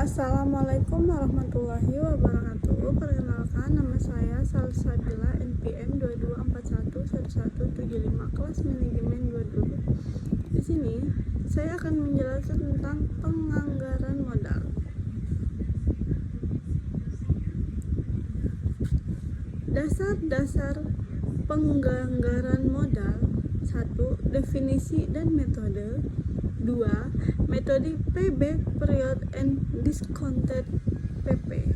Assalamualaikum warahmatullahi wabarakatuh. Perkenalkan, nama saya Salsabila, NPM 22411175, kelas manajemen 22. Di sini saya akan menjelaskan tentang penganggaran modal. Dasar-dasar penganggaran modal. 1. Definisi dan metode. 2. Metode payback period and discounted PP.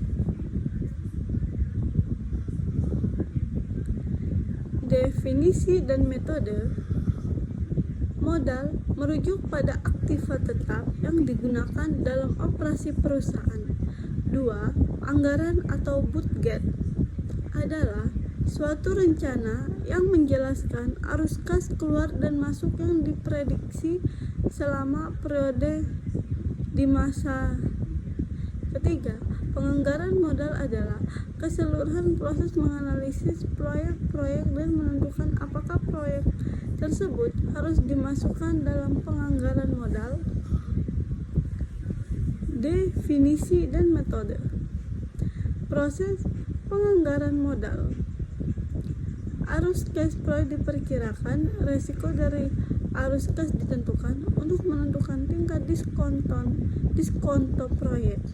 Definisi dan metode. Modal merujuk pada aktiva tetap yang digunakan dalam operasi perusahaan. 2. Anggaran atau budget adalah suatu rencana yang menjelaskan arus kas keluar dan masuk yang diprediksi selama periode di masa. Ketiga, penganggaran modal adalah keseluruhan proses menganalisis proyek-proyek dan menentukan apakah proyek tersebut harus dimasukkan dalam penganggaran modal. Definisi dan metode. Proses penganggaran modal. Arus cash flow diperkirakan, resiko dari arus cash ditentukan untuk menentukan tingkat diskonto proyek.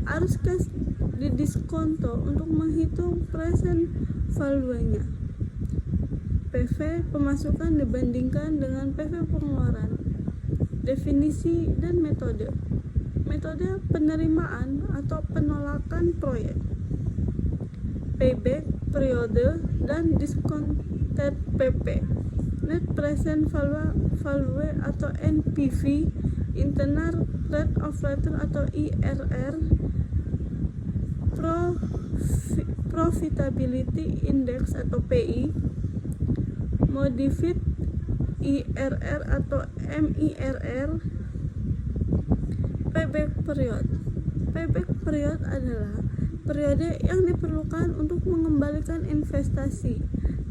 Arus cash didiskonto untuk menghitung present value-nya. PV pemasukan dibandingkan dengan PV pengeluaran. Definisi dan metode. Metode penerimaan atau penolakan proyek. Payback periode dan discounted PP. Net present value atau NPV, internal rate of return atau IRR, profitability index atau PI, modified IRR atau MIRR. Payback period. Payback period adalah periode yang diperlukan untuk mengembalikan investasi.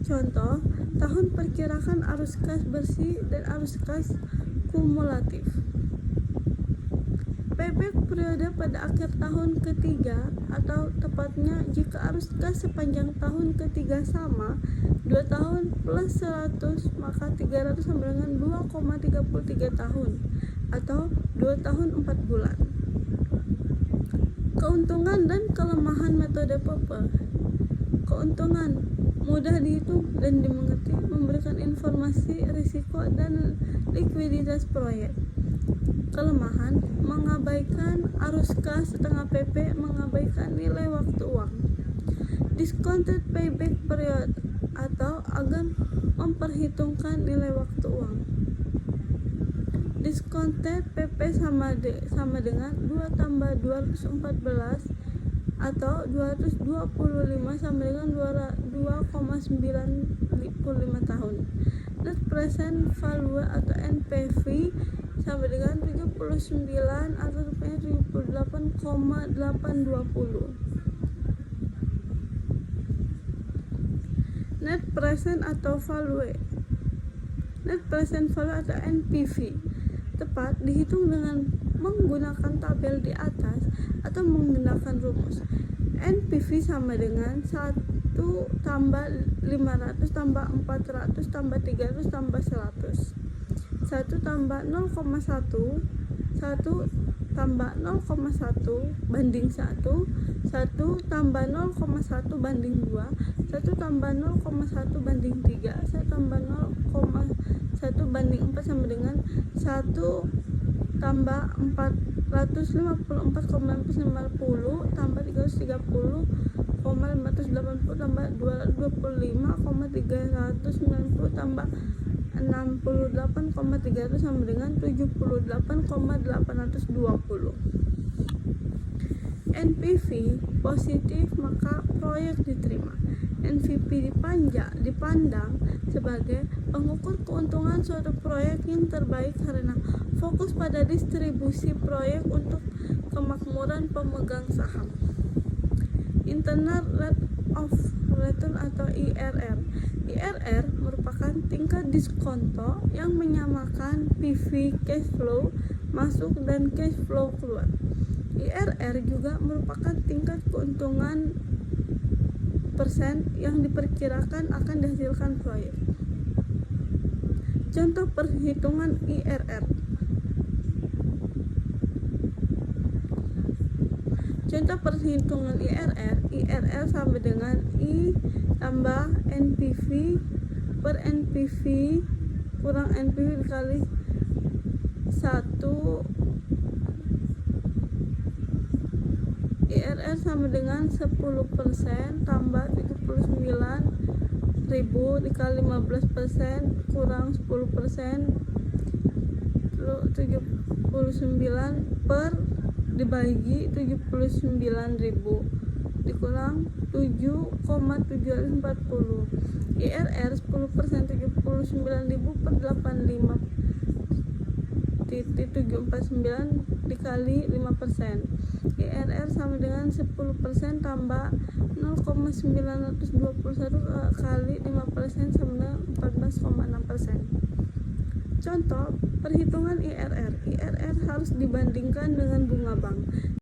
Contoh, tahun perkirakan arus kas bersih dan arus kas kumulatif. Payback periode pada akhir tahun ketiga, atau tepatnya jika arus kas sepanjang tahun ketiga sama 2 tahun plus 100, maka 300 sama dengan 2,33 tahun atau 2 tahun 4 bulan. Keuntungan dan kelemahan metode PP. Keuntungan mudah dihitung dan dimengerti, memberikan informasi risiko dan likuiditas proyek. Kelemahan mengabaikan arus kas setengah PP, mengabaikan nilai waktu uang. Discounted payback period atau agar memperhitungkan nilai waktu uang. Discounted PP sama dengan 2 tambah 214 atau 225 sama dengan 2,95 tahun. Net present value atau NPV sama dengan 79 atau rupanya 78,820. Net present atau value. Net present value atau NPV tepat dihitung dengan menggunakan tabel di atas atau menggunakan rumus. NPV sama dengan 1 tambah 500 tambah 400 tambah 300 tambah 100. 1 tambah 0,1, 1 tambah 0,1 banding 1, 1 tambah 0,1 banding 2, 1 tambah 0,1 banding 3, 1 tambah 0,1 banding 4 sama dengan 1 tambah 454,950 tambah 330,580 tambah 225,390 tambah 68,300 sama dengan 78,820. NPV positif maka proyek diterima. NPV dipandang sebagai pengukur keuntungan suatu proyek yang terbaik karena fokus pada distribusi proyek untuk kemakmuran pemegang saham. Internal rate of return atau IRR. IRR merupakan tingkat diskonto yang menyamakan PV cash flow masuk dan cash flow keluar. IRR IRR juga merupakan tingkat keuntungan persen yang diperkirakan akan dihasilkan proyek. Contoh perhitungan IRR. Contoh perhitungan IRR sama dengan I tambah NPV per NPV kurang NPV dikali 1. IRR sama dengan 10% tambah 79.000 dikali 15% kurang 10%, 79 per dibagi 79.000 dikurang 7,740. IRR 10% 79.000 per 85.749 dikali 5%. IRR sama dengan 10% tambah 0,921 kali 5% sama dengan 14,6%. Contoh perhitungan IRR. IRR harus dibandingkan dengan bunga bank.